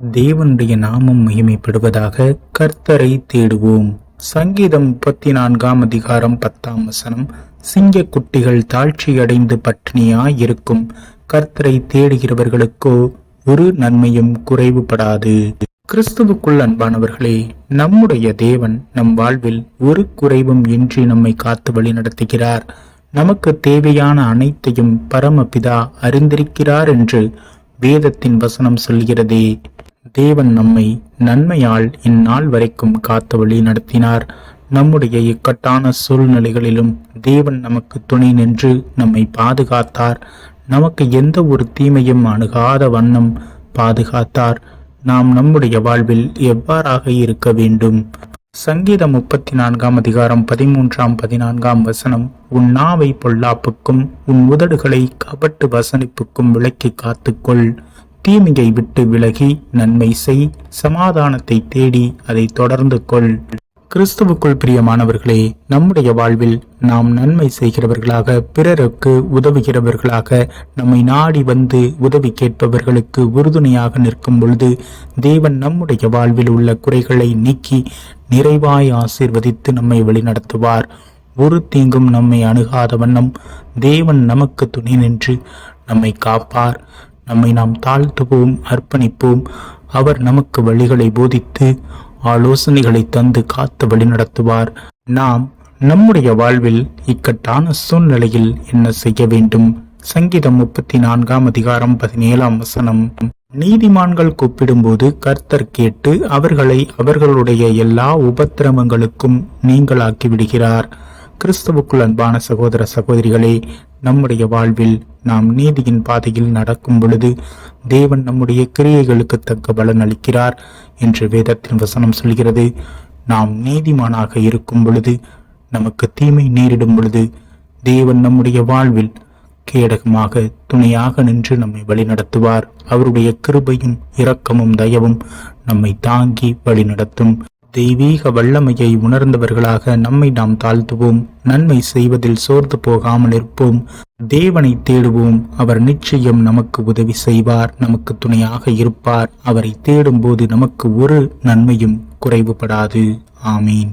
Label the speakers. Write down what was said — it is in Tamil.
Speaker 1: தேவனுடைய நாமம் மகிமைப்படுவதாக. கர்த்தரை தேடுவோம். சங்கீதம் 34 10 சிங்க குட்டிகள் தாழ்ச்சியடைந்து பட்டினியாயிருக்கும், கர்த்தரை தேடுகிறவர்களுக்கோ ஒரு நன்மையும் குறைவுபடாது. கிறிஸ்துவுக்குள் அன்பானவர்களே, நம்முடைய தேவன் நம் வாழ்வில் ஒரு குறைவும் இன்றி நம்மை காத்து வழி நடத்துகிறார். நமக்கு தேவையான அனைத்தையும் பரமபிதா அறிந்திருக்கிறார் என்று வேதத்தின் வசனம் சொல்கிறதே. தேவன் நம்மை நன்மையால் இந்நாள் வரைக்கும் காத்து வழி நடத்தினார். நம்முடைய இக்கட்டான சூழ்நிலைகளிலும் தேவன் நமக்கு துணை நின்று நம்மை பாதுகாத்தார். நமக்கு எந்த ஒரு தீமையும் அணுகாத வண்ணம் பாதுகாத்தார். நாம் நம்முடைய வாழ்வில் எவ்வாறாக இருக்க வேண்டும்? சங்கீதம் 34 13 உன் நாவை பொல்லாப்புக்கும் உன் உதடுகளை கபட்டு வசனிப்புக்கும் விலக்கி காத்துக்கொள். தீமையை விட்டு விலகி நன்மை செய், சமாதானத்தை தேடி அதை தொடர்ந்து கொள். கிறிஸ்துவுக்குள் பிரியமானவர்களே, நம்முடைய வாழ்வில் நாம் நன்மை செய்கிறவர்களாக, பிறருக்கு உதவுகிறவர்களாக, நம்மை நாடி வந்து உதவி கேட்பவர்களுக்கு உறுதுணையாக நிற்கும் பொழுது தேவன் நம்முடைய வாழ்வில் உள்ள குறைகளை நீக்கி நிறைவாய் ஆசீர்வதித்து நம்மை வழிநடத்துவார். ஒரு தீங்கும் நம்மை அணுகாத வண்ணம் தேவன் நமக்கு துணை நின்று நம்மை காப்பார். நம்மை நாம் தாழ்த்துவோம், அர்ப்பணிப்போம். அவர் நமக்கு வழிகளை போதித்து ஆலோசனைகளை தந்து காத்து வழி நடத்துவார். நாம் நம்முடைய வாழ்வில் இக்கட்டான சூழ்நிலையில் என்ன செய்ய வேண்டும்? சங்கீதம் 34 17 நீதிமான்கள் கூப்பிடும்போது கர்த்தர் கேட்டு அவர்களை அவர்களுடைய எல்லா உபத்திரவங்களுக்கும் நீங்களாக்கி விடுகிறார். கிறிஸ்துவுக்குள் அன்பான சகோதர சகோதரிகளே, நம்முடைய வாழ்வில் நாம் நீதியின் பாதையில் நடக்கும் பொழுது தேவன் நம்முடைய கிரியைகளுக்கு தக்க பலன் அளிக்கிறார் என்று வேதத்தின் வசனம் சொல்கிறது. நாம் நீதிமானாக இருக்கும் பொழுது, நமக்கு தீமை நேரிடும் பொழுது தேவன் நம்முடைய வாழ்வில் கேடகமாக துணையாக நின்று நம்மை வழிநடத்துவார். அவருடைய கிருபையும் இரக்கமும் தயவும் நம்மை தாங்கி வழிநடத்தும். தெய்வீக வல்லமையை உணர்ந்தவர்களாக நம்மை நாம் தாழ்த்துவோம். நன்மை செய்வதில் சோர்ந்து போகாமல் இருப்போம். தேவனை தேடுவோம். அவர் நிச்சயம் நமக்கு உதவி செய்வார், நமக்கு துணையாக இருப்பார். அவரை தேடும் போது நமக்கு ஒரு நன்மையும் குறைவுபடாது. ஆமீன்.